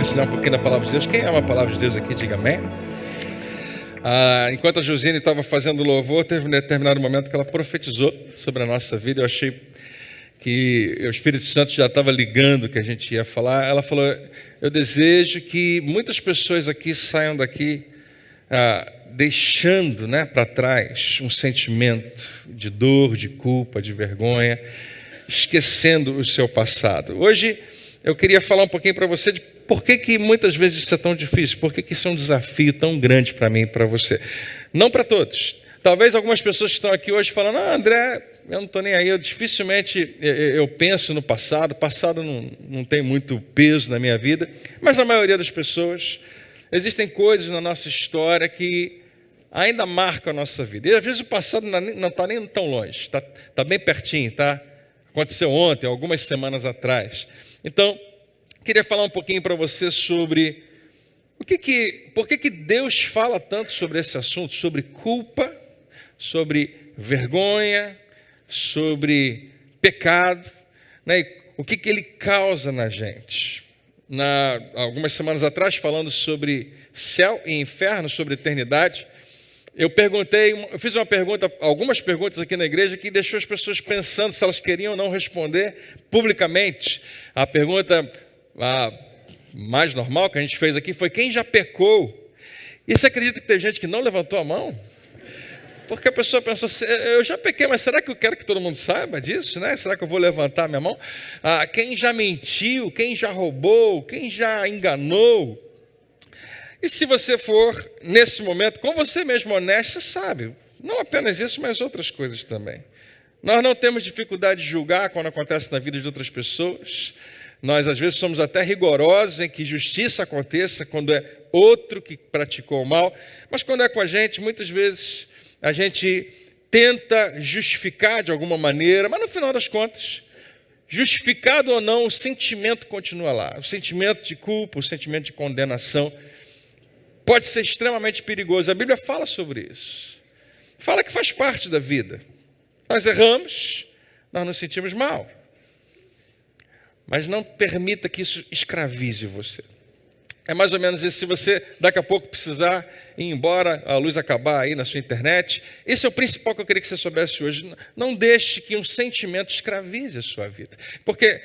compartilhar um pouquinho da palavra de Deus. Quem ama a palavra de Deus aqui, diga amém. Enquanto a Josine estava fazendo louvor, teve um determinado momento que ela profetizou sobre a nossa vida. Eu achei que o Espírito Santo já estava ligando o que a gente ia falar. Ela falou: eu desejo que muitas pessoas aqui saiam daqui deixando para trás um sentimento de dor, de culpa, de vergonha, esquecendo o seu passado. Hoje eu queria falar um pouquinho para você de por que muitas vezes isso é tão difícil, por que isso é um desafio tão grande para mim e para você. Não para todos. Talvez algumas pessoas que estão aqui hoje falando: André, eu não estou nem aí, dificilmente eu penso no passado, o passado não tem muito peso na minha vida, mas a maioria das pessoas, existem coisas na nossa história que ainda marcam a nossa vida. E às vezes o passado não está nem tão longe, está bem pertinho, tá? Aconteceu ontem, algumas semanas atrás. Então, queria falar um pouquinho para você sobre por que Deus fala tanto sobre esse assunto, sobre culpa, sobre vergonha, sobre pecado, né? E o que Ele causa na gente. Algumas semanas atrás, falando sobre céu e inferno, sobre eternidade, eu fiz algumas perguntas aqui na igreja que deixou as pessoas pensando se elas queriam ou não responder publicamente. A pergunta mais normal que a gente fez aqui foi: quem já pecou? E você acredita que tem gente que não levantou a mão? Porque a pessoa pensou: eu já pequei, mas será que eu quero que todo mundo saiba disso, né? Será que eu vou levantar minha mão? Quem já mentiu, quem já roubou, quem já enganou? E se você for, nesse momento, com você mesmo honesto, você sabe, não apenas isso, mas outras coisas também. Nós não temos dificuldade de julgar quando acontece na vida de outras pessoas. Nós, às vezes, somos até rigorosos em que justiça aconteça quando é outro que praticou o mal. Mas quando é com a gente, muitas vezes, a gente tenta justificar de alguma maneira, mas no final das contas, justificado ou não, o sentimento continua lá. O sentimento de culpa, o sentimento de condenação pode ser extremamente perigoso. A Bíblia fala sobre isso. Fala que faz parte da vida. Nós erramos, nós nos sentimos mal. Mas não permita que isso escravize você. É mais ou menos isso. Se você daqui a pouco precisar ir embora, a luz acabar aí na sua internet, esse é o principal que eu queria que você soubesse hoje. Não deixe que um sentimento escravize a sua vida. Porque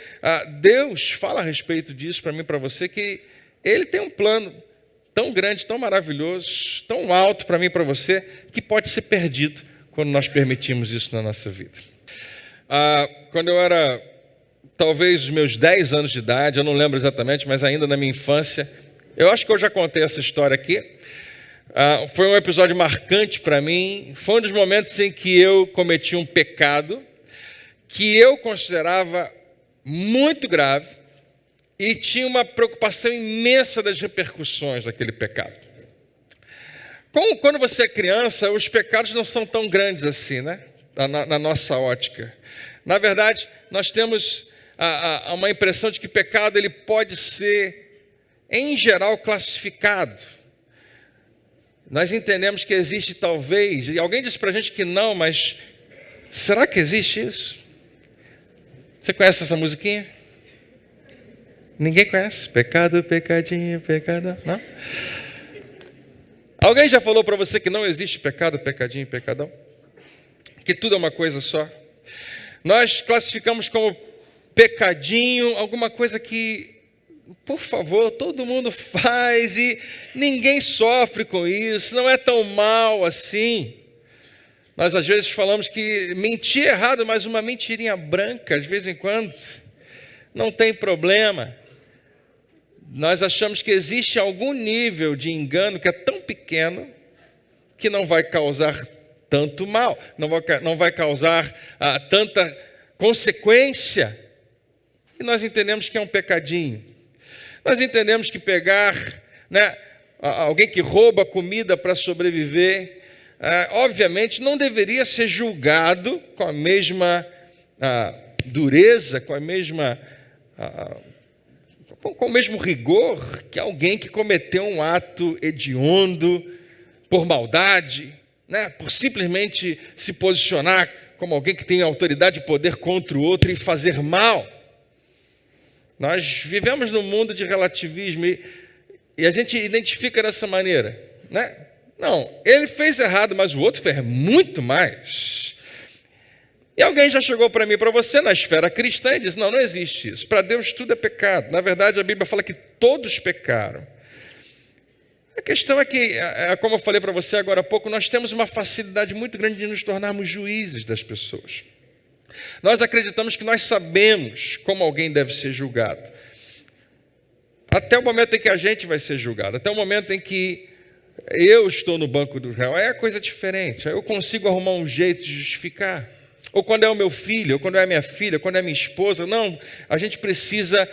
Deus fala a respeito disso para mim e para você, que Ele tem um plano tão grande, tão maravilhoso, tão alto para mim e para você, que pode ser perdido quando nós permitimos isso na nossa vida. Quando eu era, talvez, os meus 10 anos de idade, eu não lembro exatamente, mas ainda na minha infância, eu acho que eu já contei essa história aqui. Foi um episódio marcante para mim. Foi um dos momentos em que eu cometi um pecado que eu considerava muito grave, e tinha uma preocupação imensa das repercussões daquele pecado. Quando você é criança, os pecados não são tão grandes assim, né? Na nossa ótica. Na verdade, nós temos uma impressão de que pecado ele pode ser, em geral, classificado. Nós entendemos que existe talvez, e alguém disse para a gente que não, mas será que existe isso? Você conhece essa musiquinha? Ninguém conhece? Pecado, pecadinho, pecadão. Não? Alguém já falou para você que não existe pecado, pecadinho, pecadão? Que tudo é uma coisa só? Nós classificamos como pecadinho alguma coisa que, por favor, todo mundo faz e ninguém sofre com isso, não é tão mal assim. Nós às vezes falamos que mentir é errado, mas uma mentirinha branca, de vez em quando, não tem problema. Nós achamos que existe algum nível de engano que é tão pequeno que não vai causar tanto mal, não vai causar tanta consequência. E nós entendemos que é um pecadinho. Nós entendemos que pegar, alguém que rouba comida para sobreviver, obviamente não deveria ser julgado com a mesma dureza, com o mesmo rigor que alguém que cometeu um ato hediondo por maldade, por simplesmente se posicionar como alguém que tem autoridade e poder contra o outro e fazer mal. Nós vivemos num mundo de relativismo e a gente identifica dessa maneira, né? Não, ele fez errado, mas o outro fez muito mais. E alguém já chegou para mim, para você, na esfera cristã, e disse, não existe isso. Para Deus tudo é pecado. Na verdade, a Bíblia fala que todos pecaram. A questão é que, como eu falei para você agora há pouco, nós temos uma facilidade muito grande de nos tornarmos juízes das pessoas. Nós acreditamos que nós sabemos como alguém deve ser julgado. Até o momento em que a gente vai ser julgado, até o momento em que eu estou no banco do réu, aí é coisa diferente. Aí eu consigo arrumar um jeito de justificar. Ou quando é o meu filho, ou quando é a minha filha, ou quando é a minha esposa. Não, a gente precisa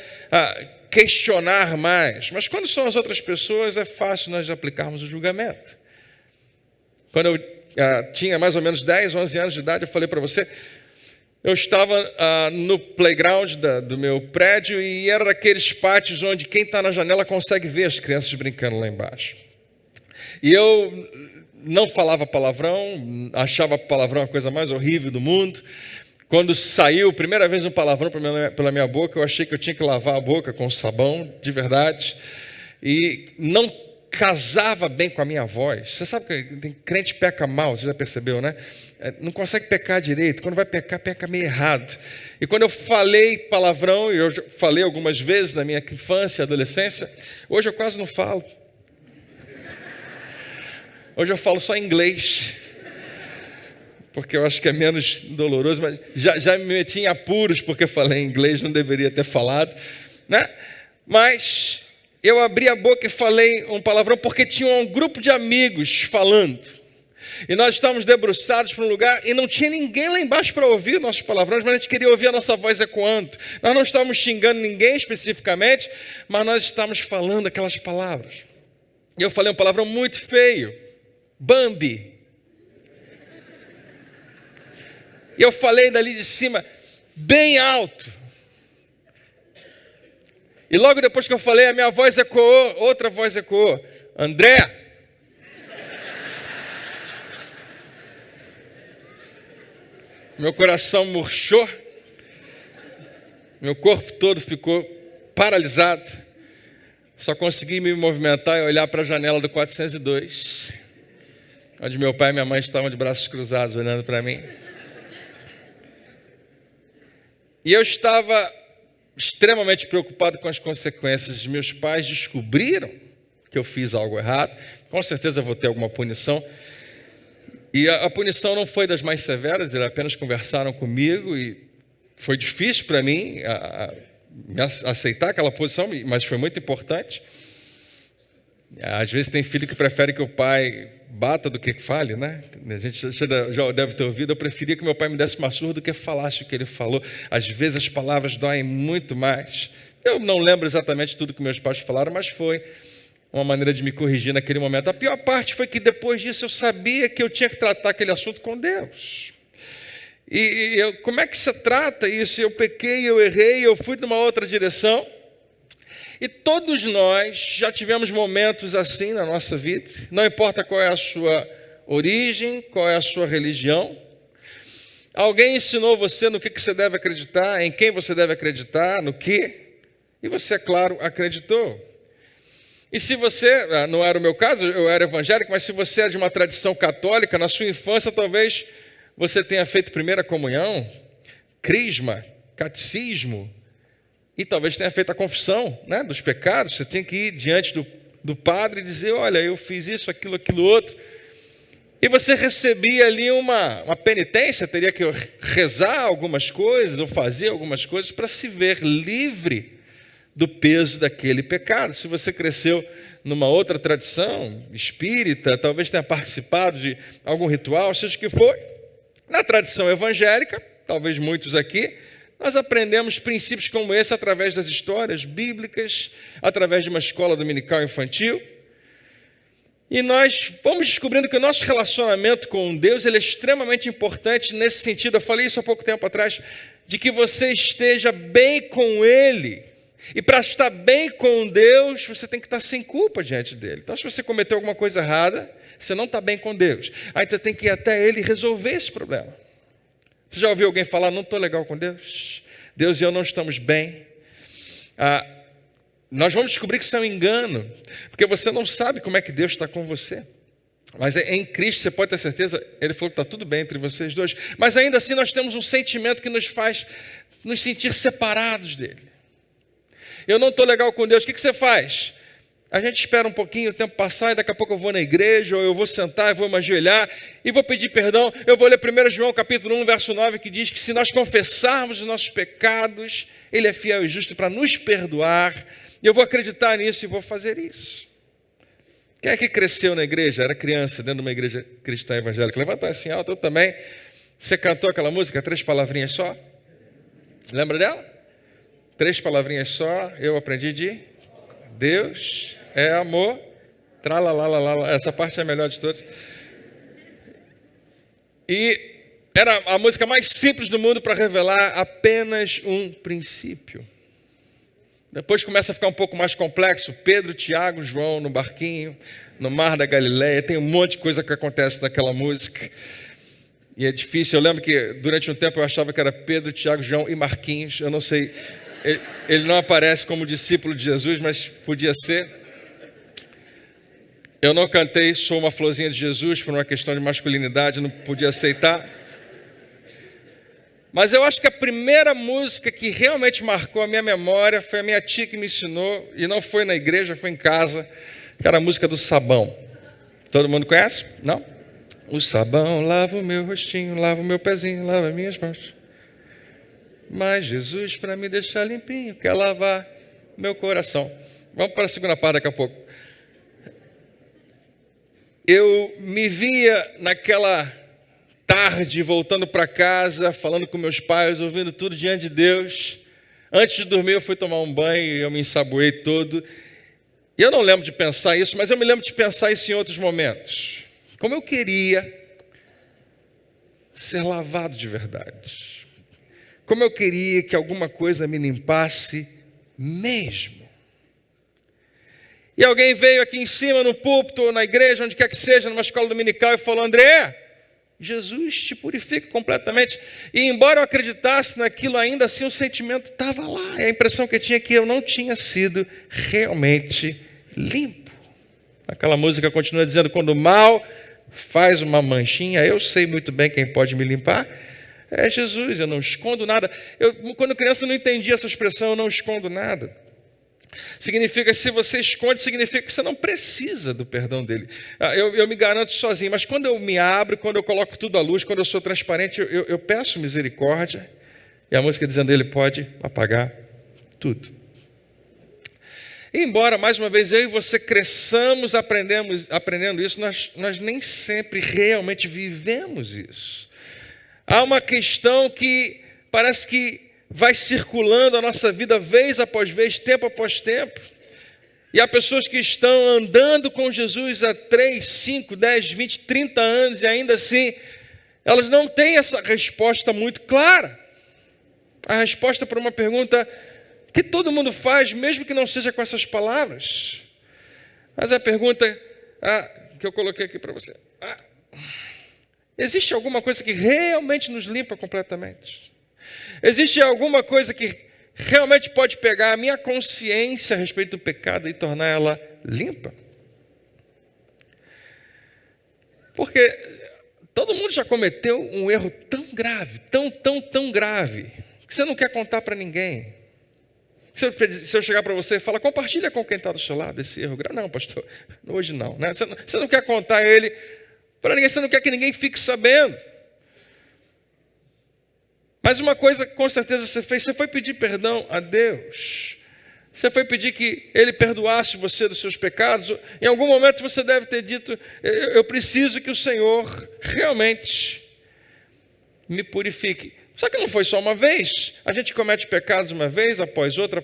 questionar mais. Mas quando são as outras pessoas, é fácil nós aplicarmos o julgamento. Quando eu tinha mais ou menos 10, 11 anos de idade, eu falei para você, eu estava no playground do meu prédio e era daqueles pátios onde quem está na janela consegue ver as crianças brincando lá embaixo. E eu não falava palavrão, achava palavrão a coisa mais horrível do mundo. Quando saiu, primeira vez um palavrão pela minha boca, eu achei que eu tinha que lavar a boca com sabão, de verdade. E não casava bem com a minha voz. Você sabe que tem crente que peca mal, você já percebeu, né? Não consegue pecar direito. Quando vai pecar, peca meio errado. E quando eu falei palavrão, e eu falei algumas vezes na minha infância e adolescência, hoje eu quase não falo. Hoje eu falo só inglês, porque eu acho que é menos doloroso, mas já me meti em apuros porque falei inglês, não deveria ter falado, né? Mas eu abri a boca e falei um palavrão porque tinha um grupo de amigos falando. E nós estávamos debruçados para um lugar e não tinha ninguém lá embaixo para ouvir nossos palavrões, mas a gente queria ouvir a nossa voz ecoando. Nós não estávamos xingando ninguém especificamente, mas nós estávamos falando aquelas palavras. E eu falei um palavrão muito feio. Bambi. E eu falei dali de cima, bem alto. E logo depois que eu falei, a minha voz ecoou, outra voz ecoou. André. Meu coração murchou. Meu corpo todo ficou paralisado. Só consegui me movimentar e olhar para a janela do 402. Onde meu pai e minha mãe estavam de braços cruzados, olhando para mim. E eu estava extremamente preocupado com as consequências. Meus pais descobriram que eu fiz algo errado. Com certeza eu vou ter alguma punição. E a punição não foi das mais severas, eles apenas conversaram comigo e foi difícil para mim aceitar aquela posição, mas foi muito importante. Às vezes tem filho que prefere que o pai bata do que fale, né? A gente já deve ter ouvido, eu preferia que meu pai me desse uma surra do que falasse o que ele falou. Às vezes as palavras doem muito mais. Eu não lembro exatamente tudo que meus pais falaram, mas foi uma maneira de me corrigir naquele momento. A pior parte foi que depois disso eu sabia que eu tinha que tratar aquele assunto com Deus. Como é que se trata isso? Eu pequei, eu errei, eu fui numa outra direção. E todos nós já tivemos momentos assim na nossa vida, não importa qual é a sua origem, qual é a sua religião. Alguém ensinou você no que você deve acreditar, em quem você deve acreditar, no quê, e você, é claro, acreditou. E se você, não era o meu caso, eu era evangélico, mas se você é de uma tradição católica, na sua infância talvez você tenha feito primeira comunhão, crisma, catecismo, e talvez tenha feito a confissão, né, dos pecados. Você tinha que ir diante do padre e dizer, olha, eu fiz isso, aquilo outro. E você recebia ali uma penitência, teria que rezar algumas coisas, ou fazer algumas coisas, para se ver livre do peso daquele pecado. Se você cresceu numa outra tradição espírita, talvez tenha participado de algum ritual, seja o que for. Na tradição evangélica, talvez muitos aqui, nós aprendemos princípios como esse através das histórias bíblicas, através de uma escola dominical infantil. E nós vamos descobrindo que o nosso relacionamento com Deus ele é extremamente importante nesse sentido. Eu falei isso há pouco tempo atrás, de que você esteja bem com Ele. E para estar bem com Deus, você tem que estar sem culpa diante dEle. Então, se você cometeu alguma coisa errada, você não está bem com Deus. Aí você tem que ir até Ele resolver esse problema. Você já ouviu alguém falar, não estou legal com Deus? Deus e eu não estamos bem. nós vamos descobrir que isso é um engano, porque você não sabe como é que Deus está com você. Mas em Cristo você pode ter certeza, Ele falou que está tudo bem entre vocês dois. Mas ainda assim nós temos um sentimento que nos faz nos sentir separados dEle. Eu não estou legal com Deus, o que você faz? A gente espera um pouquinho o tempo passar e daqui a pouco eu vou na igreja, ou eu vou sentar, eu vou me ajoelhar e vou pedir perdão. Eu vou ler 1 João capítulo 1, verso 9, que diz que se nós confessarmos os nossos pecados, Ele é fiel e justo para nos perdoar. E eu vou acreditar nisso e vou fazer isso. Quem é que cresceu na igreja, era criança, dentro de uma igreja cristã evangélica? Levanta assim alto, eu também. Você cantou aquela música, 3 palavrinhas só? Lembra dela? 3 palavrinhas só, eu aprendi de Deus é amor, tralalalala, essa parte é a melhor de todas. E era a música mais simples do mundo para revelar apenas um princípio. Depois começa a ficar um pouco mais complexo. Pedro, Tiago, João no barquinho, no mar da Galileia, tem um monte de coisa que acontece naquela música. E é difícil, eu lembro que durante um tempo eu achava que era Pedro, Tiago, João e Marquinhos, eu não sei, ele não aparece como discípulo de Jesus, mas podia ser. Eu não cantei Sou uma Florzinha de Jesus por uma questão de masculinidade, não podia aceitar. Mas eu acho que a primeira música que realmente marcou a minha memória foi a minha tia que me ensinou, e não foi na igreja, foi em casa, que era a música do sabão. Todo mundo conhece? Não? O sabão lava o meu rostinho, lava o meu pezinho, lava minhas mãos. Mas Jesus, para me deixar limpinho, quer lavar meu coração. Vamos para a segunda parte daqui a pouco. Eu me via naquela tarde, voltando para casa, falando com meus pais, ouvindo tudo diante de Deus. Antes de dormir, eu fui tomar um banho e eu me ensaboei todo. E eu não lembro de pensar isso, mas eu me lembro de pensar isso em outros momentos. Como eu queria ser lavado de verdade. Como eu queria que alguma coisa me limpasse mesmo. E alguém veio aqui em cima, no púlpito, ou na igreja, onde quer que seja, numa escola dominical, e falou: André, Jesus te purifica completamente. E embora eu acreditasse naquilo, ainda assim o sentimento estava lá. E a impressão que eu tinha é que eu não tinha sido realmente limpo. Aquela música continua dizendo: quando o mal faz uma manchinha, eu sei muito bem quem pode me limpar. É Jesus, eu não escondo nada. Quando criança, eu não entendia essa expressão, eu não escondo nada. Significa, se você esconde, significa que você não precisa do perdão dele. Eu me garanto sozinho, mas quando eu me abro, quando eu coloco tudo à luz, quando eu sou transparente, eu peço misericórdia. E a música dizendo: ele pode apagar tudo. E embora, mais uma vez, eu e você cresçamos aprendendo isso, nós nem sempre realmente vivemos isso. Há uma questão que parece que vai circulando a nossa vida vez após vez, tempo após tempo. E há pessoas que estão andando com Jesus há 3, 5, 10, 20, 30 anos e ainda assim elas não têm essa resposta muito clara. A resposta para uma pergunta que todo mundo faz, mesmo que não seja com essas palavras. Mas a pergunta que eu coloquei aqui para você: existe alguma coisa que realmente nos limpa completamente? Existe alguma coisa que realmente pode pegar a minha consciência a respeito do pecado e tornar ela limpa? Porque todo mundo já cometeu um erro tão grave, tão grave, que você não quer contar para ninguém. Se eu chegar para você e falar: compartilha com quem está do seu lado esse erro grave. Não, pastor, hoje não. Né? Você não quer contar ele para ninguém, você não quer que ninguém fique sabendo. Mas uma coisa com certeza você fez: você foi pedir perdão a Deus. Você foi pedir que Ele perdoasse você dos seus pecados. Em algum momento você deve ter dito: eu preciso que o Senhor realmente me purifique. Só que não foi só uma vez. A gente comete pecados uma vez, após outra,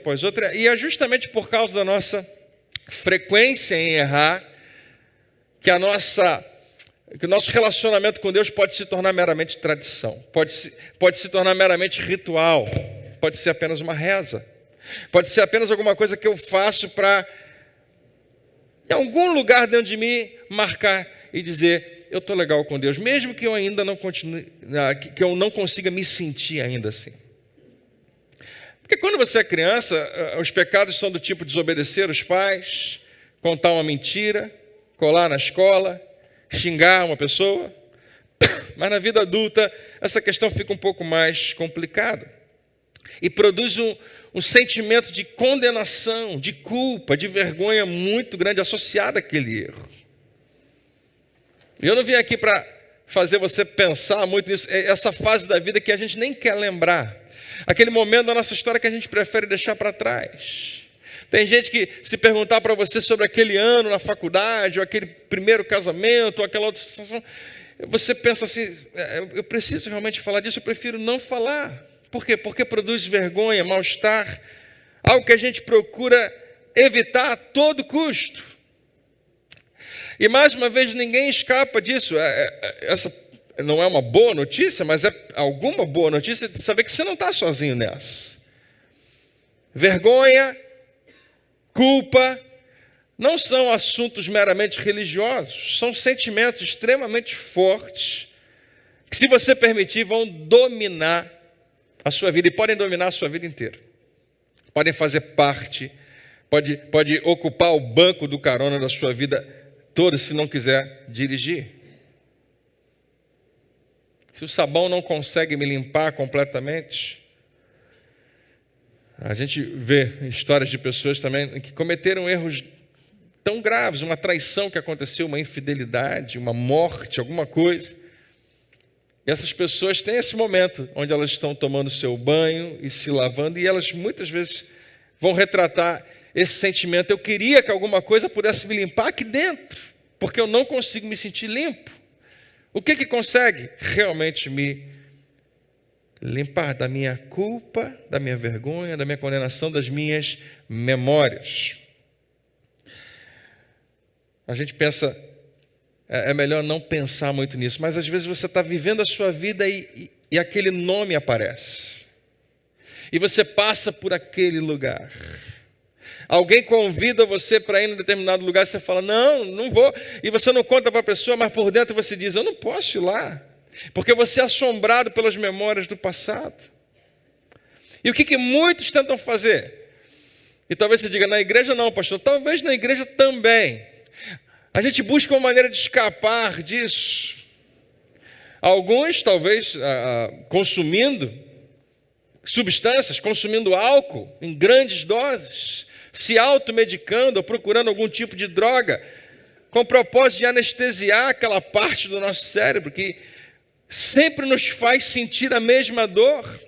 e é justamente por causa da nossa frequência em errar que o nosso relacionamento com Deus pode se tornar meramente tradição, pode se tornar meramente ritual, pode ser apenas uma reza, pode ser apenas alguma coisa que eu faço para, em algum lugar dentro de mim, marcar e dizer: eu estou legal com Deus, mesmo que eu ainda não continue, que eu não consiga me sentir ainda assim. Porque quando você é criança, os pecados são do tipo desobedecer os pais, contar uma mentira, colar na escola, xingar uma pessoa. Mas na vida adulta, essa questão fica um pouco mais complicada. E produz um sentimento de condenação, de culpa, de vergonha muito grande associado àquele erro. E eu não vim aqui para fazer você pensar muito nisso. É essa fase da vida que a gente nem quer lembrar. Aquele momento da nossa história que a gente prefere deixar para trás. Tem gente que, se perguntar para você sobre aquele ano na faculdade, ou aquele primeiro casamento, ou aquela outra situação, você pensa assim, eu preciso realmente falar disso, eu prefiro não falar. Por quê? Porque produz vergonha, mal-estar, algo que a gente procura evitar a todo custo. E mais uma vez, ninguém escapa disso. Essa não é uma boa notícia, mas é alguma boa notícia de saber que você não está sozinho nessa. Vergonha, culpa, não são assuntos meramente religiosos, são sentimentos extremamente fortes, que, se você permitir, vão dominar a sua vida, e podem dominar a sua vida inteira. Podem fazer parte, pode ocupar o banco do carona da sua vida toda, se não quiser dirigir. Se o sabão não consegue me limpar completamente, a gente vê histórias de pessoas também que cometeram erros tão graves, uma traição que aconteceu, uma infidelidade, uma morte, alguma coisa. E essas pessoas têm esse momento onde elas estão tomando seu banho e se lavando, e elas muitas vezes vão retratar esse sentimento. Eu queria que alguma coisa pudesse me limpar aqui dentro, porque eu não consigo me sentir limpo. O que consegue realmente me limpar da minha culpa, da minha vergonha, da minha condenação, das minhas memórias? A gente pensa, é melhor não pensar muito nisso, mas às vezes você está vivendo a sua vida e aquele nome aparece. E você passa por aquele lugar. Alguém convida você para ir em um determinado lugar, você fala, não vou. E você não conta para a pessoa, mas por dentro você diz, eu não posso ir lá. Porque você é assombrado pelas memórias do passado. E o que muitos tentam fazer? E talvez você diga, na igreja não, pastor. Talvez na igreja também. A gente busca uma maneira de escapar disso. Alguns, talvez, consumindo substâncias, consumindo álcool em grandes doses, se automedicando ou procurando algum tipo de droga, com o propósito de anestesiar aquela parte do nosso cérebro que sempre nos faz sentir a mesma dor.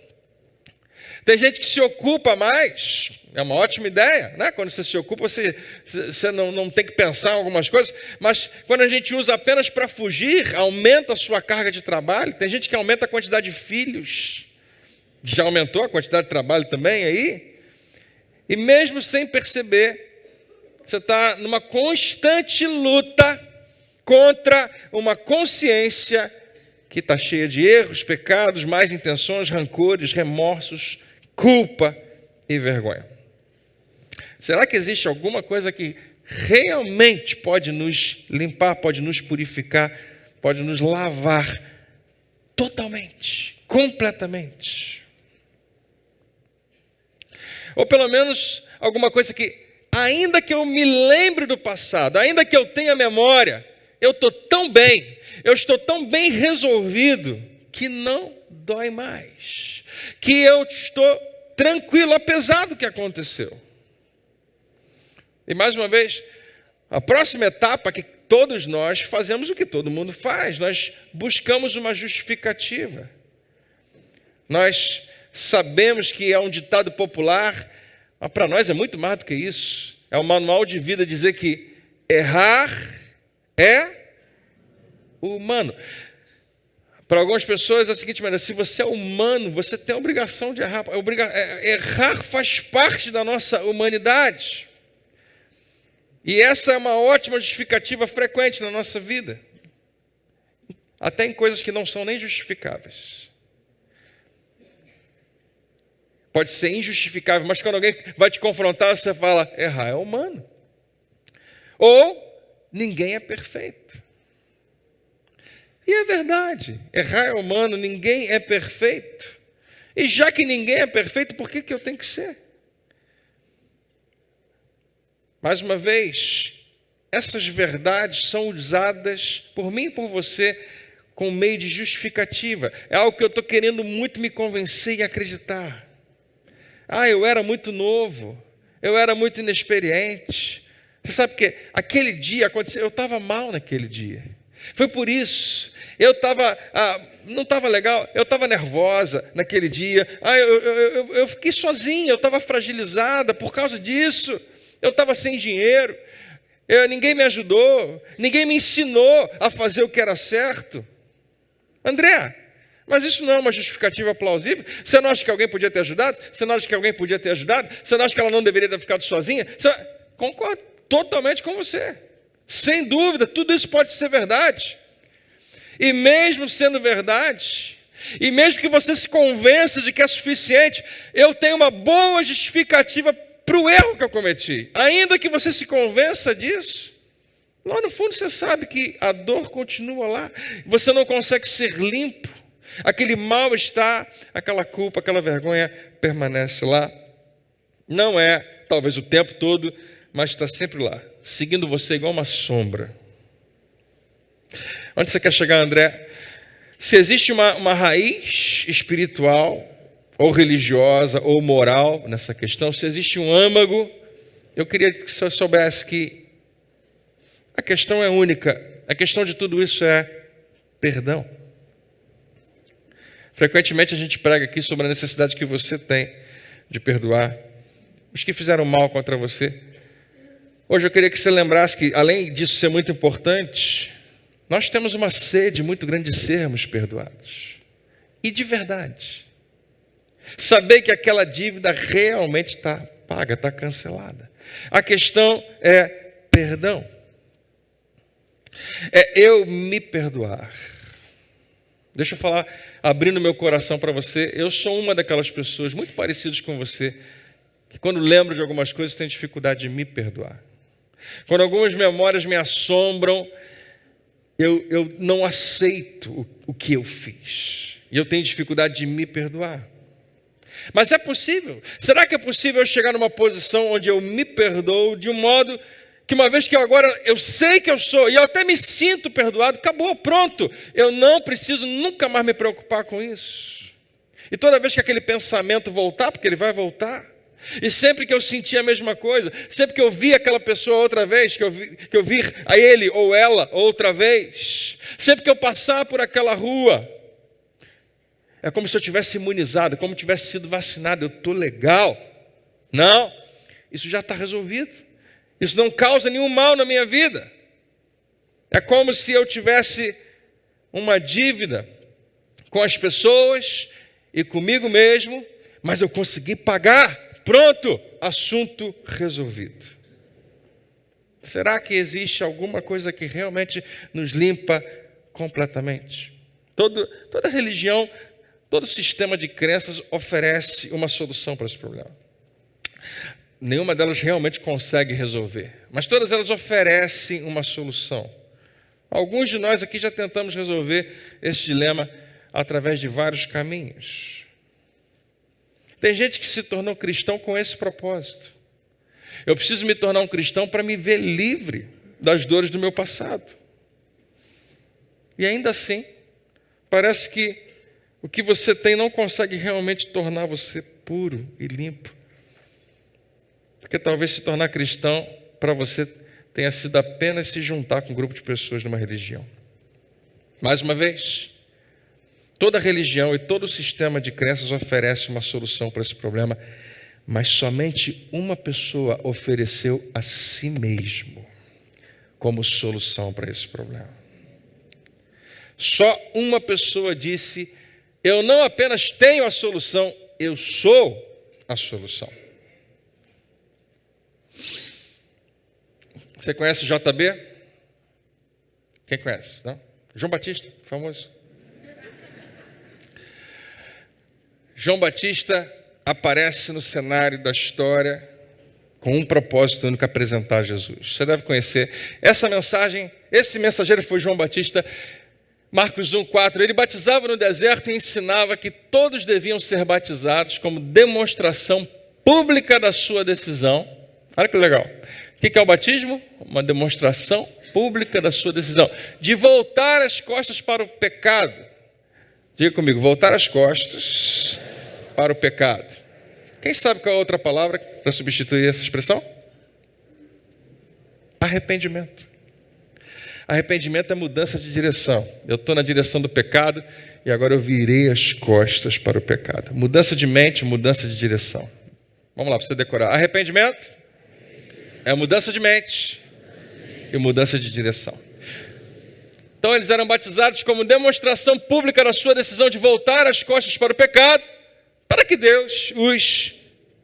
Tem gente que se ocupa mais, é uma ótima ideia, né? Quando você se ocupa, você não tem que pensar em algumas coisas, mas quando a gente usa apenas para fugir, aumenta a sua carga de trabalho. Tem gente que aumenta a quantidade de filhos, já aumentou a quantidade de trabalho também aí, e mesmo sem perceber, você está numa constante luta contra uma consciência que está cheia de erros, pecados, más intenções, rancores, remorsos, culpa e vergonha. Será que existe alguma coisa que realmente pode nos limpar, pode nos purificar, pode nos lavar totalmente, completamente? Ou pelo menos alguma coisa que, ainda que eu me lembre do passado, ainda que eu tenha memória, eu estou tão bem, eu estou tão bem resolvido, que não dói mais, que eu estou tranquilo, apesar do que aconteceu. E mais uma vez, a próxima etapa que todos nós fazemos o que todo mundo faz, nós buscamos uma justificativa. Nós sabemos que é um ditado popular, mas para nós é muito mais do que isso. É um manual de vida dizer que errar é humano. Para algumas pessoas é a seguinte maneira: se você é humano, você tem a obrigação de errar. Errar faz parte da nossa humanidade. E essa é uma ótima justificativa frequente na nossa vida. Até em coisas que não são nem justificáveis. Pode ser injustificável, mas quando alguém vai te confrontar, você fala, errar é humano. Ou, ninguém é perfeito. E é verdade, errar é humano, ninguém é perfeito. E já que ninguém é perfeito, por que eu tenho que ser? Mais uma vez, essas verdades são usadas por mim e por você como meio de justificativa. É algo que eu estou querendo muito me convencer e acreditar. Eu era muito novo, eu era muito inexperiente. Você sabe que aquele dia aconteceu, eu estava mal naquele dia. Foi por isso, não estava legal, eu estava nervosa naquele dia. Eu fiquei sozinha, eu estava fragilizada por causa disso. Eu estava sem dinheiro, ninguém me ajudou, ninguém me ensinou a fazer o que era certo. André, mas isso não é uma justificativa plausível? Você não acha que alguém podia ter ajudado? Você não acha que alguém podia ter ajudado? Você não acha que ela não deveria ter ficado sozinha? Concordo totalmente com você. Sem dúvida, tudo isso pode ser verdade. E mesmo sendo verdade, e mesmo que você se convença de que é suficiente, eu tenho uma boa justificativa para o erro que eu cometi. Ainda que você se convença disso, lá no fundo você sabe que a dor continua lá. Você não consegue ser limpo. Aquele mal-estar, aquela culpa, aquela vergonha permanece lá. Não é, talvez o tempo todo, mas está sempre lá, seguindo você igual uma sombra. Onde você quer chegar, André? Se existe uma raiz espiritual, ou religiosa, ou moral nessa questão, se existe um âmago, eu queria que você soubesse que a questão é única. A questão de tudo isso é perdão. Frequentemente a gente prega aqui sobre a necessidade que você tem de perdoar os que fizeram mal contra você. Hoje eu queria que você lembrasse que, além disso ser muito importante, nós temos uma sede muito grande de sermos perdoados. E de verdade. Saber que aquela dívida realmente está paga, está cancelada. A questão é perdão. É eu me perdoar. Deixa eu falar, abrindo meu coração para você, eu sou uma daquelas pessoas muito parecidas com você, que quando lembro de algumas coisas tem dificuldade de me perdoar. Quando algumas memórias me assombram, eu não aceito o que eu fiz. E eu tenho dificuldade de me perdoar. Mas é possível. Será que é possível eu chegar numa posição onde eu me perdoo de um modo que, uma vez que eu sei que eu sou, e eu até me sinto perdoado, acabou, pronto. Eu não preciso nunca mais me preocupar com isso. E toda vez que aquele pensamento voltar, porque ele vai voltar, e sempre que eu sentir a mesma coisa, sempre que eu vi aquela pessoa outra vez, que eu vi a ele ou ela outra vez, sempre que eu passar por aquela rua, é como se eu tivesse imunizado, como se tivesse sido vacinado. Eu estou legal. Não, isso já está resolvido. Isso não causa nenhum mal na minha vida. É como se eu tivesse uma dívida com as pessoas e comigo mesmo, mas eu consegui pagar. Pronto, assunto resolvido. Será que existe alguma coisa que realmente nos limpa completamente? Toda religião, todo sistema de crenças oferece uma solução para esse problema. Nenhuma delas realmente consegue resolver, mas todas elas oferecem uma solução. Alguns de nós aqui já tentamos resolver esse dilema através de vários caminhos. Tem gente que se tornou cristão com esse propósito. Eu preciso me tornar um cristão para me ver livre das dores do meu passado. E ainda assim, parece que o que você tem não consegue realmente tornar você puro e limpo. Porque talvez se tornar cristão para você tenha sido apenas se juntar com um grupo de pessoas numa religião. Mais uma vez, toda religião e todo sistema de crenças oferece uma solução para esse problema, mas somente uma pessoa ofereceu a si mesmo como solução para esse problema. Só uma pessoa disse: eu não apenas tenho a solução, eu sou a solução. Você conhece o JB? Quem conhece? Não? João Batista, famoso. João Batista aparece no cenário da história com um propósito único: apresentar Jesus. Você deve conhecer essa mensagem. Esse mensageiro foi João Batista. Marcos 1:4, ele batizava no deserto e ensinava que todos deviam ser batizados como demonstração pública da sua decisão. Olha que legal. O que é o batismo? Uma demonstração pública da sua decisão de voltar as costas para o pecado. Diga comigo, voltar as costas para o pecado. Quem sabe qual é a outra palavra para substituir essa expressão? Arrependimento. Arrependimento é mudança de direção. Eu estou na direção do pecado e agora eu virei as costas para o pecado. Mudança de mente, mudança de direção. Vamos lá, para você decorar. Arrependimento é mudança de mente e mudança de direção. Então eles eram batizados como demonstração pública da sua decisão de voltar as costas para o pecado, para que Deus os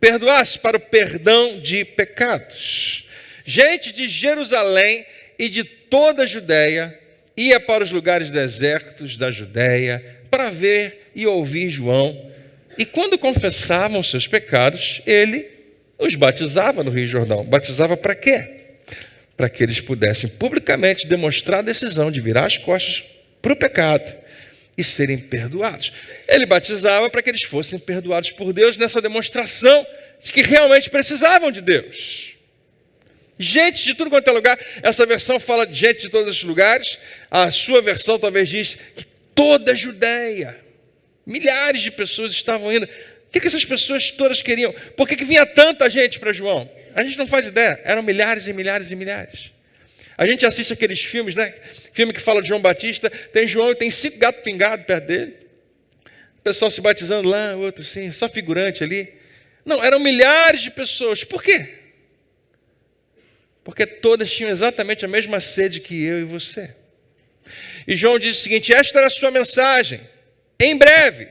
perdoasse, para o perdão de pecados. Gente de Jerusalém e de toda a Judéia ia para os lugares desertos da Judéia para ver e ouvir João. E quando confessavam seus pecados, ele os batizava no Rio Jordão. Batizava para quê? Para que eles pudessem publicamente demonstrar a decisão de virar as costas para o pecado e serem perdoados. Ele batizava para que eles fossem perdoados por Deus nessa demonstração de que realmente precisavam de Deus. Gente de tudo quanto é lugar. Essa versão fala de gente de todos os lugares. A sua versão talvez diz que toda a Judéia, milhares de pessoas estavam indo. O que essas pessoas todas queriam? Por que vinha tanta gente para João? A gente não faz ideia. Eram milhares e milhares e milhares. A gente assiste aqueles filmes, né? Filme que fala de João Batista. Tem João e tem 5 gatos pingados perto dele. O pessoal se batizando lá, outro sim, só figurante ali. Não, eram milhares de pessoas. Por quê? Porque todas tinham exatamente a mesma sede que eu e você. E João diz o seguinte: esta era a sua mensagem. Em breve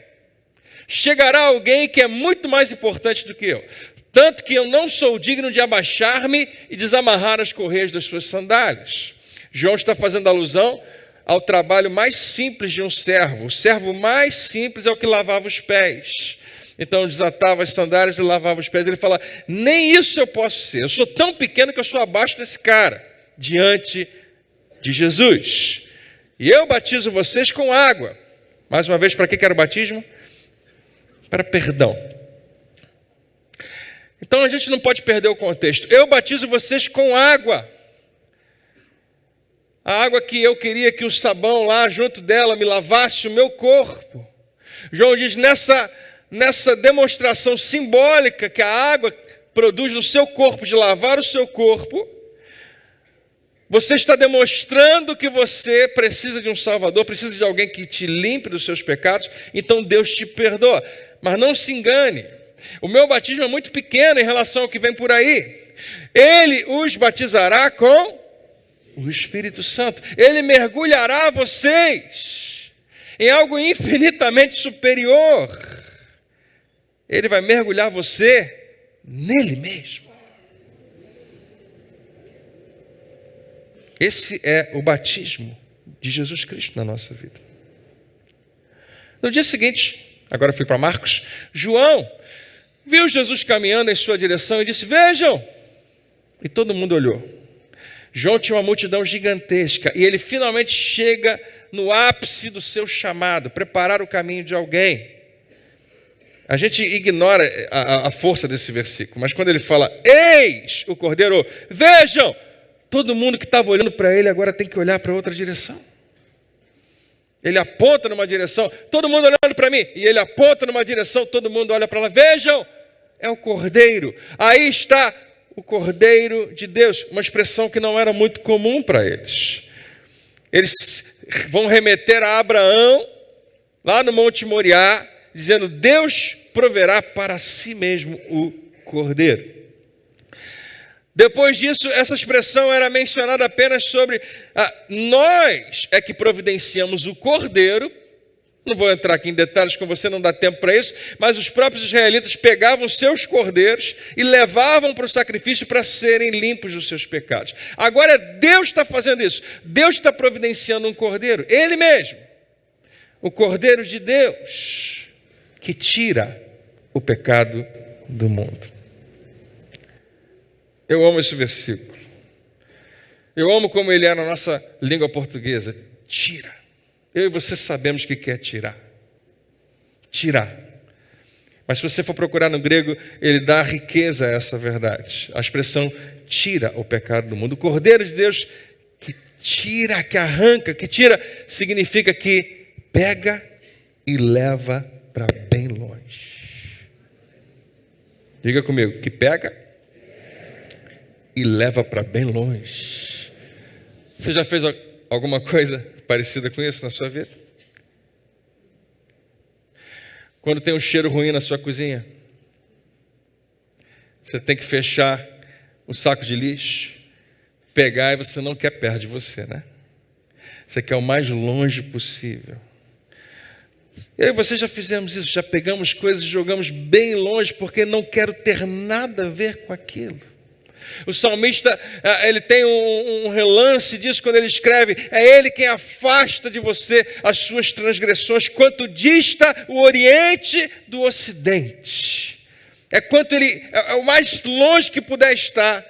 chegará alguém que é muito mais importante do que eu, tanto que eu não sou digno de abaixar-me e desamarrar as correias das suas sandálias. João está fazendo alusão ao trabalho mais simples de um servo. O servo mais simples é o que lavava os pés. Então desatava as sandálias e lavava os pés. Ele fala: nem isso eu posso ser. Eu sou tão pequeno que eu sou abaixo desse cara, diante de Jesus. E eu batizo vocês com água. Mais uma vez, para que era o batismo? Para perdão. Então a gente não pode perder o contexto. Eu batizo vocês com água. A água que eu queria que o sabão lá junto dela me lavasse o meu corpo. João diz, nessa demonstração simbólica que a água produz no seu corpo, de lavar o seu corpo, você está demonstrando que você precisa de um Salvador, precisa de alguém que te limpe dos seus pecados, então Deus te perdoa. Mas não se engane, o meu batismo é muito pequeno em relação ao que vem por aí. Ele os batizará com o Espírito Santo. Ele mergulhará vocês em algo infinitamente superior. Ele vai mergulhar você nele mesmo. Esse é o batismo de Jesus Cristo na nossa vida. No dia seguinte, agora fui para Marcos, João viu Jesus caminhando em sua direção e disse, vejam! E todo mundo olhou. João tinha uma multidão gigantesca e ele finalmente chega no ápice do seu chamado, preparar o caminho de alguém. A gente ignora a força desse versículo, mas quando ele fala, eis o Cordeiro, vejam! Todo mundo que estava olhando para ele agora tem que olhar para outra direção. Ele aponta numa direção, todo mundo olhando para mim, e ele aponta numa direção, todo mundo olha para lá. Vejam, é o Cordeiro. Aí está o Cordeiro de Deus, uma expressão que não era muito comum para eles. Eles vão remeter a Abraão, lá no Monte Moriá, dizendo, Deus proverá para si mesmo o Cordeiro. Depois disso, essa expressão era mencionada apenas sobre nós é que providenciamos o Cordeiro. Não vou entrar aqui em detalhes com você, não dá tempo para isso, mas os próprios israelitas pegavam seus cordeiros e levavam para o sacrifício para serem limpos dos seus pecados. Agora Deus está fazendo isso. Deus está providenciando um cordeiro, Ele mesmo, o Cordeiro de Deus, que tira o pecado do mundo. Eu amo esse versículo. Eu amo como ele é na nossa língua portuguesa. Tira Eu e você sabemos que quer tirar. Tirar. Mas se você for procurar no grego, ele dá riqueza a essa verdade. A expressão tira o pecado do mundo. O Cordeiro de Deus que tira, que arranca, que tira, significa que pega e leva para bem longe. Diga comigo, que pega e leva para bem longe. Você já fez alguma coisa parecida com isso na sua vida? Quando tem um cheiro ruim na sua cozinha, você tem que fechar um saco de lixo, pegar, e você não quer perto de você, né? Você quer o mais longe possível. Eu e você já fizemos isso, já pegamos coisas e jogamos bem longe, porque não quero ter nada a ver com aquilo. O salmista, ele tem um relance disso quando ele escreve: é ele quem afasta de você as suas transgressões, quanto dista o oriente do ocidente. É quanto ele, é o mais longe que puder estar,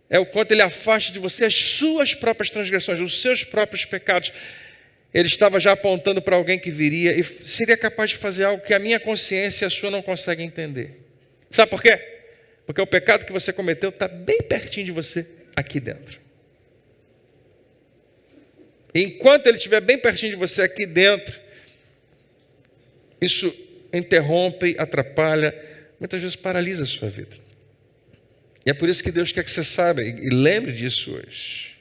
é o quanto ele afasta de você as suas próprias transgressões, os seus próprios pecados. Ele estava já apontando para alguém que viria e seria capaz de fazer algo que a minha consciência e a sua não conseguem entender. Sabe por quê? Porque o pecado que você cometeu está bem pertinho de você, aqui dentro. E enquanto ele estiver bem pertinho de você, aqui dentro, isso interrompe, atrapalha, muitas vezes paralisa a sua vida. E é por isso que Deus quer que você saiba e lembre disso hoje.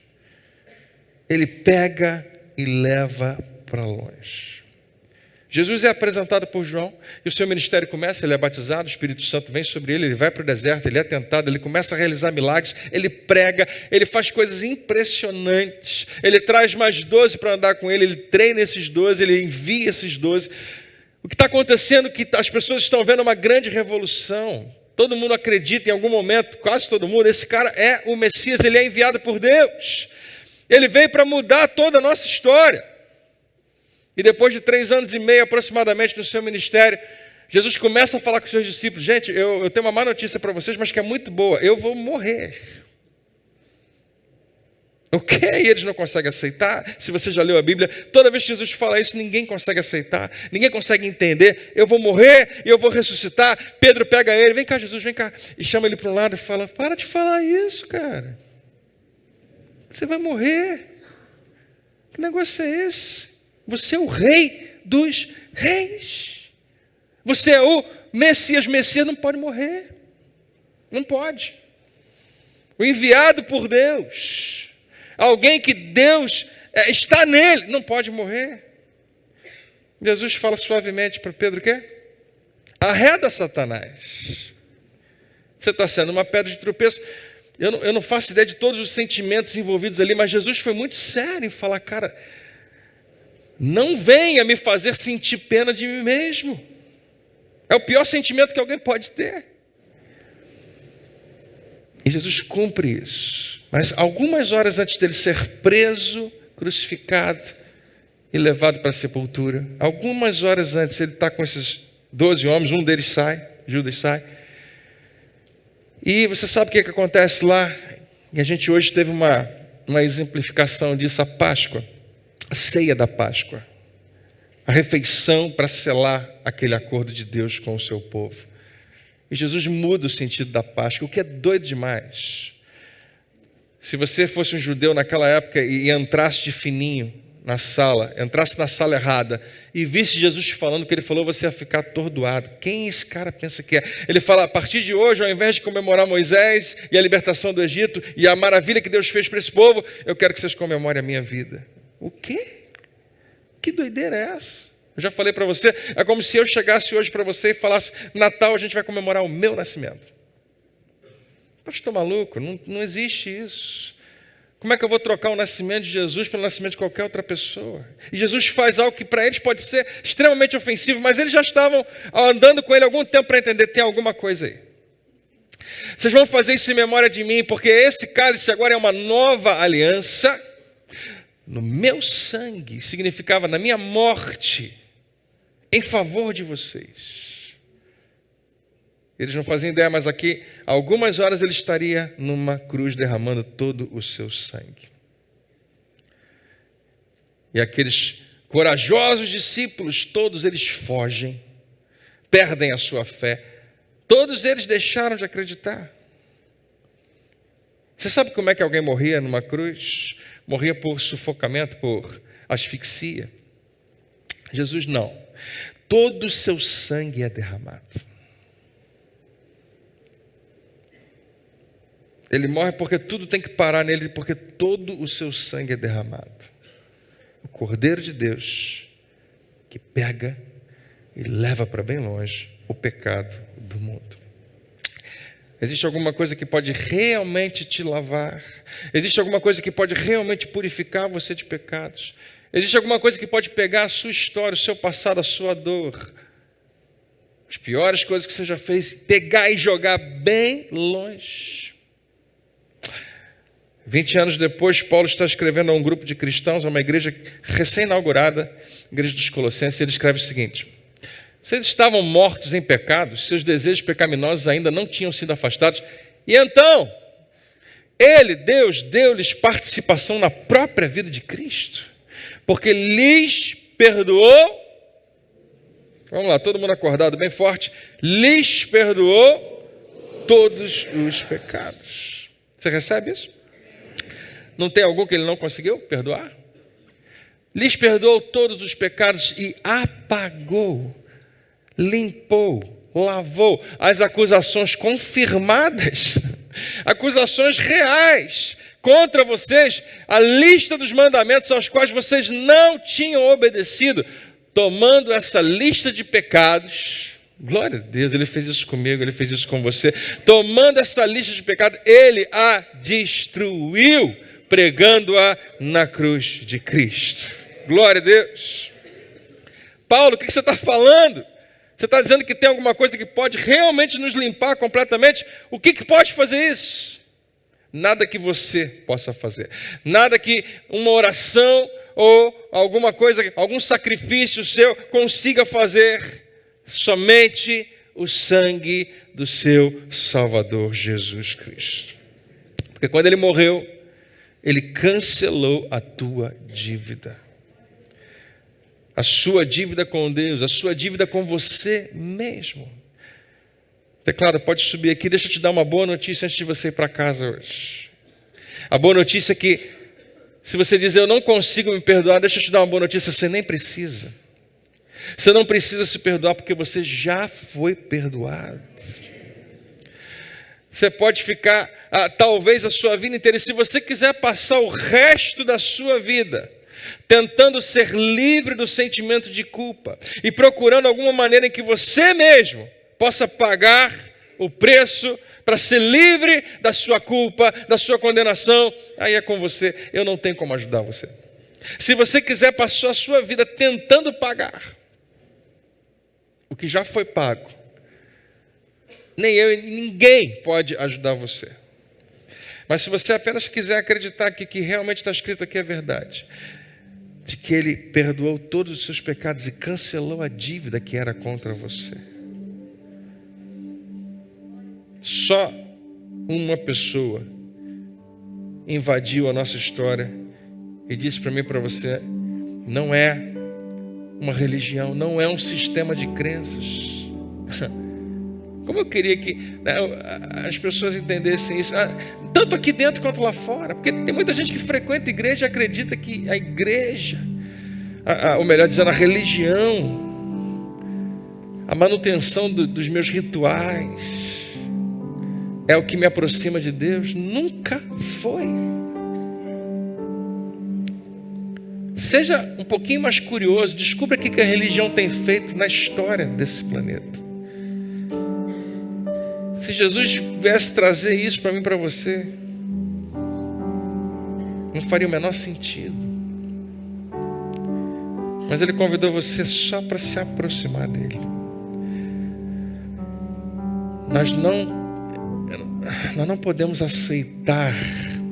Ele pega e leva para longe. Jesus é apresentado por João e o seu ministério começa, ele é batizado, o Espírito Santo vem sobre ele, ele vai para o deserto, ele é tentado, ele começa a realizar milagres, ele prega, ele faz coisas impressionantes, ele traz mais 12 para andar com ele treina esses 12, ele envia esses 12. O que está acontecendo é que as pessoas estão vendo uma grande revolução. Todo mundo acredita em algum momento, quase todo mundo, esse cara é o Messias, ele é enviado por Deus. Ele veio para mudar toda a nossa história. E depois de 3 anos e meio aproximadamente no seu ministério, Jesus começa a falar com os seus discípulos: gente, eu tenho uma má notícia para vocês, mas que é muito boa, eu vou morrer. O que? E eles não conseguem aceitar. Se você já leu a Bíblia, toda vez que Jesus fala isso, ninguém consegue aceitar, ninguém consegue entender. Eu vou morrer e eu vou ressuscitar. Pedro pega ele: vem cá, Jesus, vem cá, e chama ele para um lado e fala: para de falar isso, cara, você vai morrer. Que negócio é esse? Você é o rei dos reis. Você é o Messias. Messias não pode morrer. Não pode. O enviado por Deus, alguém que Deus está nele, não pode morrer. Jesus fala suavemente para Pedro: o quê? Arreda Satanás. Você está sendo uma pedra de tropeço. Eu não faço ideia de todos os sentimentos envolvidos ali, mas Jesus foi muito sério em falar: cara, não venha me fazer sentir pena de mim mesmo. É o pior sentimento que alguém pode ter. E Jesus cumpre isso. Mas algumas horas antes dele ser preso, crucificado e levado para a sepultura, algumas horas antes, ele está com esses 12 homens, um deles sai, Judas sai. E você sabe o que acontece lá? E a gente hoje teve uma exemplificação disso, a Páscoa. A ceia da Páscoa, a refeição para selar aquele acordo de Deus com o seu povo. E Jesus muda o sentido da Páscoa, o que é doido demais. Se você fosse um judeu naquela época e entrasse de fininho na sala, entrasse na sala errada e visse Jesus falando o que ele falou, você ia ficar atordoado. Quem esse cara pensa que é? Ele fala: a partir de hoje, ao invés de comemorar Moisés e a libertação do Egito e a maravilha que Deus fez para esse povo, eu quero que vocês comemorem a minha vida. O quê? Que doideira é essa? Eu já falei para você, é como se eu chegasse hoje para você e falasse: Natal a gente vai comemorar o meu nascimento. Pastor maluco, não existe isso. Como é que eu vou trocar o nascimento de Jesus pelo nascimento de qualquer outra pessoa? E Jesus faz algo que para eles pode ser extremamente ofensivo, mas eles já estavam andando com ele há algum tempo para entender: tem alguma coisa aí. Vocês vão fazer isso em memória de mim, porque esse cálice agora é uma nova aliança. No meu sangue, significava na minha morte, em favor de vocês. Eles não faziam ideia, mas aqui, algumas horas ele estaria numa cruz derramando todo o seu sangue. E aqueles Corajosos discípulos, todos eles fogem, perdem a sua fé. Todos eles deixaram de acreditar. Você sabe como é que alguém morria numa cruz? Morria por sufocamento, por asfixia. Jesus não. Todo o seu sangue é derramado. Ele morre porque tudo tem que parar nele, porque todo o seu sangue é derramado. O Cordeiro de Deus que pega e leva para bem longe o pecado do mundo. Existe alguma coisa que pode realmente te lavar? Existe alguma coisa que pode realmente purificar você de pecados? Existe alguma coisa que pode pegar a sua história, o seu passado, a sua dor, as piores coisas que você já fez, pegar e jogar bem longe? 20 anos depois, Paulo está escrevendo a um grupo de cristãos, a uma igreja recém-inaugurada, igreja dos Colossenses, e ele escreve o seguinte: vocês estavam mortos em pecados, seus desejos pecaminosos ainda não tinham sido afastados, e então, Deus, deu-lhes participação na própria vida de Cristo, porque lhes perdoou, vamos lá, todo mundo acordado bem forte, lhes perdoou todos os pecados. Você recebe isso? Não tem algum que ele não conseguiu perdoar? Lhes perdoou todos os pecados e apagou, limpou, lavou as acusações confirmadas, acusações reais contra vocês, a lista dos mandamentos aos quais vocês não tinham obedecido, tomando essa lista de pecados. Glória a Deus, ele fez isso comigo, ele fez isso com você. Tomando essa lista de pecados, ele a destruiu, pregando-a na cruz de Cristo. Glória a Deus. Paulo, o que você está falando? Você está dizendo que tem alguma coisa que pode realmente nos limpar completamente? O que pode fazer isso? Nada que você possa fazer. Nada que uma oração ou alguma coisa, algum sacrifício seu consiga fazer. Somente o sangue do seu Salvador Jesus Cristo. Porque quando ele morreu, ele cancelou a tua dívida. A sua dívida com Deus, a sua dívida com você mesmo. Teclado, pode subir aqui, deixa eu te dar uma boa notícia antes de você ir para casa hoje. A boa notícia é que, se você dizer eu não consigo me perdoar, deixa eu te dar uma boa notícia, você nem precisa. Você não precisa se perdoar porque você já foi perdoado. Você pode ficar, talvez a sua vida inteira, e se você quiser passar o resto da sua vida tentando ser livre do sentimento de culpa e procurando alguma maneira em que você mesmo possa pagar o preço para ser livre da sua culpa, da sua condenação, aí é com você, eu não tenho como ajudar você. Se você quiser passar a sua vida tentando pagar o que já foi pago, nem eu e ninguém pode ajudar você. Mas se você apenas quiser acreditar que realmente está escrito aqui é verdade, de que ele perdoou todos os seus pecados e cancelou a dívida que era contra você. Só uma pessoa invadiu a nossa história e disse para mim e para você: não é uma religião, não é um sistema de crenças. Como eu queria que as pessoas entendessem isso, tanto aqui dentro quanto lá fora, porque tem muita gente que frequenta a igreja e acredita que a igreja, ou melhor dizendo, a religião, a manutenção dos meus rituais, é o que me aproxima de Deus. Nunca foi. Seja um pouquinho mais curioso, descubra o que a religião tem feito na história desse planeta. Se Jesus viesse trazer isso para mim e para você, não faria o menor sentido. Mas ele convidou você só para se aproximar dele. Nós não podemos aceitar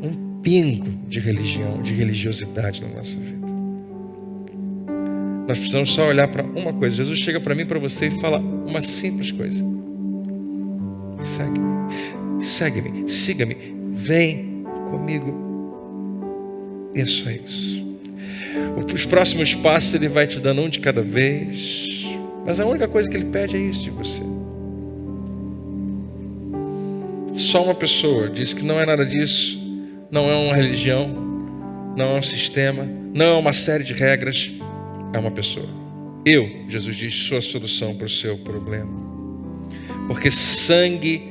um pingo de religião, de religiosidade na nossa vida. Nós precisamos só olhar para uma coisa. Jesus chega para mim e para você e fala uma simples coisa: segue-me, siga-me, vem comigo. E é só isso. Os próximos passos Ele vai te dando um de cada vez. Mas a única coisa que Ele pede é isso de você. Só uma pessoa diz que não é nada disso. Não é uma religião, não é um sistema, não é uma série de regras. É uma pessoa. Eu, Jesus diz, sou a solução para o seu problema. Porque sangue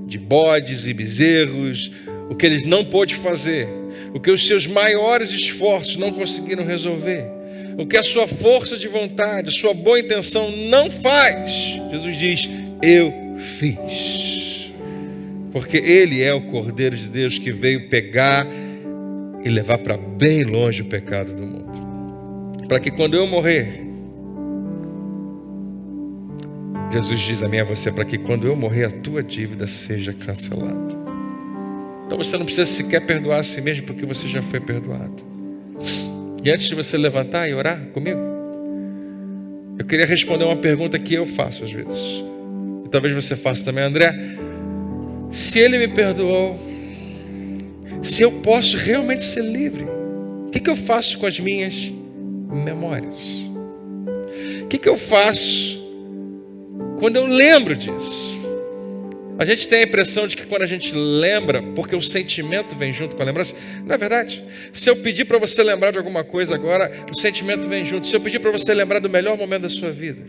de bodes e bezerros, o que Ele não pôde fazer, o que os seus maiores esforços não conseguiram resolver, o que a sua força de vontade, a sua boa intenção não faz, Jesus diz, eu fiz. Porque Ele é o Cordeiro de Deus que veio pegar e levar para bem longe o pecado do mundo. Para que quando eu morrer, Jesus diz a mim e a você, para que quando eu morrer a tua dívida seja cancelada. Então você não precisa sequer perdoar a si mesmo, porque você já foi perdoado. E antes de você levantar e orar comigo, eu queria responder uma pergunta que eu faço às vezes. E talvez você faça também, André. Se Ele me perdoou, se eu posso realmente ser livre, o que eu faço com as minhas memórias? O que eu faço quando eu lembro disso? A gente tem a impressão de que quando a gente lembra, porque o sentimento vem junto com a lembrança, não é verdade? Se eu pedir para você lembrar de alguma coisa agora, o sentimento vem junto. Se eu pedir para você lembrar do melhor momento da sua vida,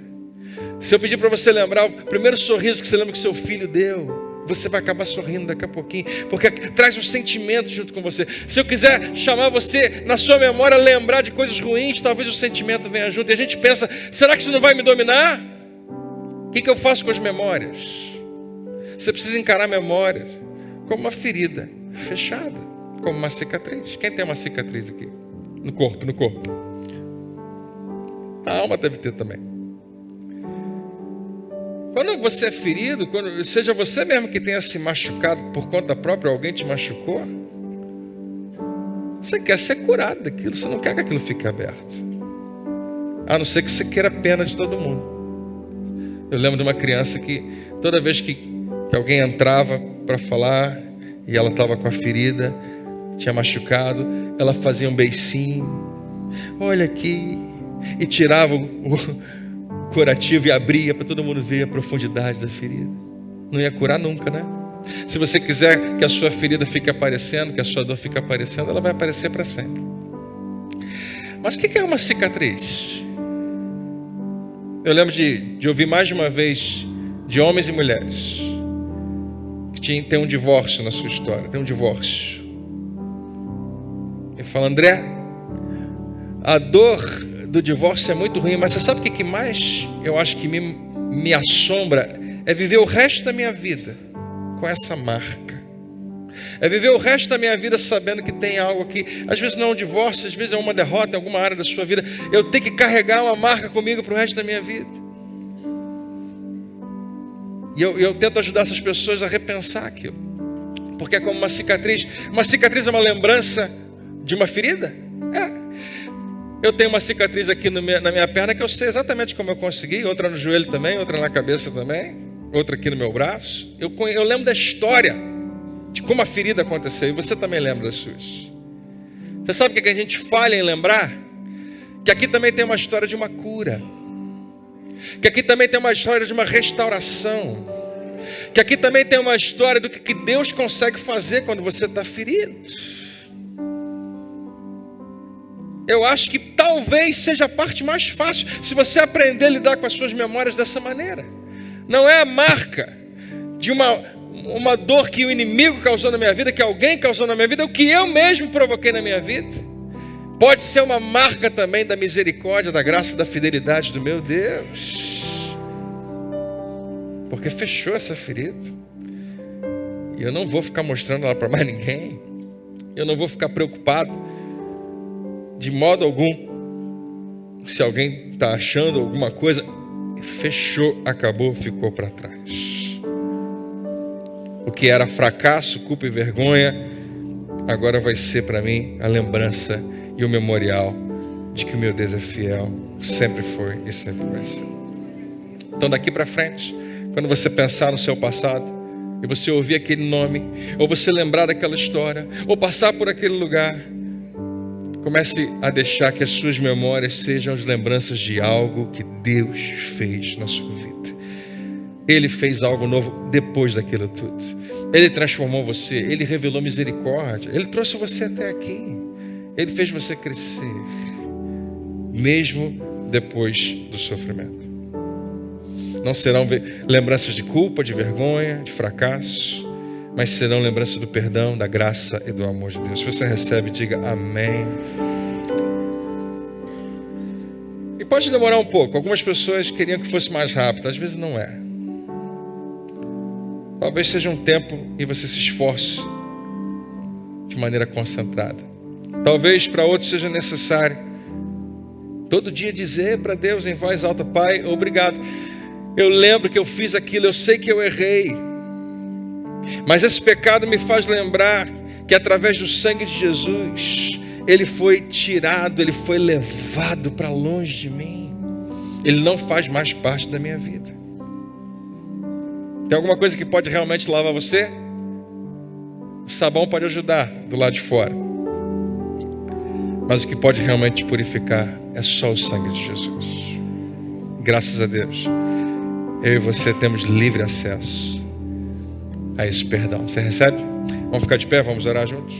se eu pedir para você lembrar o primeiro sorriso que você lembra que seu filho deu, você vai acabar sorrindo daqui a pouquinho, porque traz um sentimento junto com você. Se eu quiser chamar você, na sua memória, lembrar de coisas ruins, talvez o sentimento venha junto. E a gente pensa, será que isso não vai me dominar? O que eu faço com as memórias? Você precisa encarar a memória como uma ferida fechada, como uma cicatriz. Quem tem uma cicatriz aqui? No corpo. A alma deve ter também. Quando você é ferido, seja você mesmo que tenha se machucado por conta própria, alguém te machucou, você quer ser curado daquilo, você não quer que aquilo fique aberto. A não ser que você queira a pena de todo mundo. Eu lembro de uma criança que toda vez que alguém entrava para falar e ela estava com a ferida, tinha machucado, ela fazia um beicinho, olha aqui, e tirava o curativo e abria para todo mundo ver a profundidade da ferida. Não ia curar nunca, né? Se você quiser que a sua ferida fique aparecendo, que a sua dor fique aparecendo, ela vai aparecer para sempre. Mas o que é uma cicatriz? Eu lembro de ouvir mais de uma vez de homens e mulheres que tem um divórcio na sua história, tem um divórcio. Eu falo, André, a dor do divórcio é muito ruim, mas você sabe o que mais eu acho que me assombra? É viver o resto da minha vida com essa marca. É viver o resto da minha vida sabendo que tem algo aqui. Às vezes não é um divórcio, às vezes é uma derrota em alguma área da sua vida. Eu tenho que carregar uma marca comigo para o resto da minha vida. E eu tento ajudar essas pessoas a repensar aquilo. Porque é como uma cicatriz. Uma cicatriz é uma lembrança de uma ferida? É. Eu tenho uma cicatriz aqui na minha perna que eu sei exatamente como eu consegui. Outra no joelho também, outra na cabeça também. Outra aqui no meu braço. Eu lembro da história de como a ferida aconteceu. E você também lembra das suas. Você sabe o que a gente falha em lembrar? Que aqui também tem uma história de uma cura. Que aqui também tem uma história de uma restauração. Que aqui também tem uma história do que Deus consegue fazer quando você está ferido. Eu acho que talvez seja a parte mais fácil, se você aprender a lidar com as suas memórias dessa maneira. Não é a marca de uma dor que o inimigo causou na minha vida, que alguém causou na minha vida, o que eu mesmo provoquei na minha vida. Pode ser uma marca também da misericórdia, da graça e da fidelidade do meu Deus. Porque fechou essa ferida. E eu não vou ficar mostrando ela para mais ninguém. Eu não vou ficar preocupado de modo algum se alguém está achando alguma coisa. Fechou, acabou, ficou para trás. O que era fracasso, culpa e vergonha, agora vai ser para mim a lembrança e o memorial de que o meu Deus é fiel, sempre foi e sempre vai ser. Então daqui para frente, quando você pensar no seu passado, e você ouvir aquele nome, ou você lembrar daquela história, ou passar por aquele lugar, Comece a deixar que as suas memórias sejam as lembranças de algo que Deus fez na sua vida. Ele fez algo novo depois daquilo tudo. Ele transformou você, Ele revelou misericórdia, Ele trouxe você até aqui. Ele fez você crescer, mesmo depois do sofrimento. Não serão lembranças de culpa, de vergonha, de fracasso, mas serão lembranças do perdão, da graça e do amor de Deus. Se você recebe, diga amém. E pode demorar um pouco. Algumas pessoas queriam que fosse mais rápido. Às vezes não é. Talvez seja um tempo e você se esforce de maneira concentrada. Talvez para outros seja necessário todo dia dizer para Deus em voz alta: Pai, obrigado. Eu lembro que eu fiz aquilo, eu sei que eu errei. Mas esse pecado me faz lembrar que através do sangue de Jesus, Ele foi tirado, Ele foi levado para longe de mim. Ele não faz mais parte da minha vida. Tem alguma coisa que pode realmente lavar você? O sabão pode ajudar do lado de fora. Mas o que pode realmente te purificar é só o sangue de Jesus. Graças a Deus, eu e você temos livre acesso a esse perdão. Você recebe? Vamos ficar de pé, vamos orar juntos?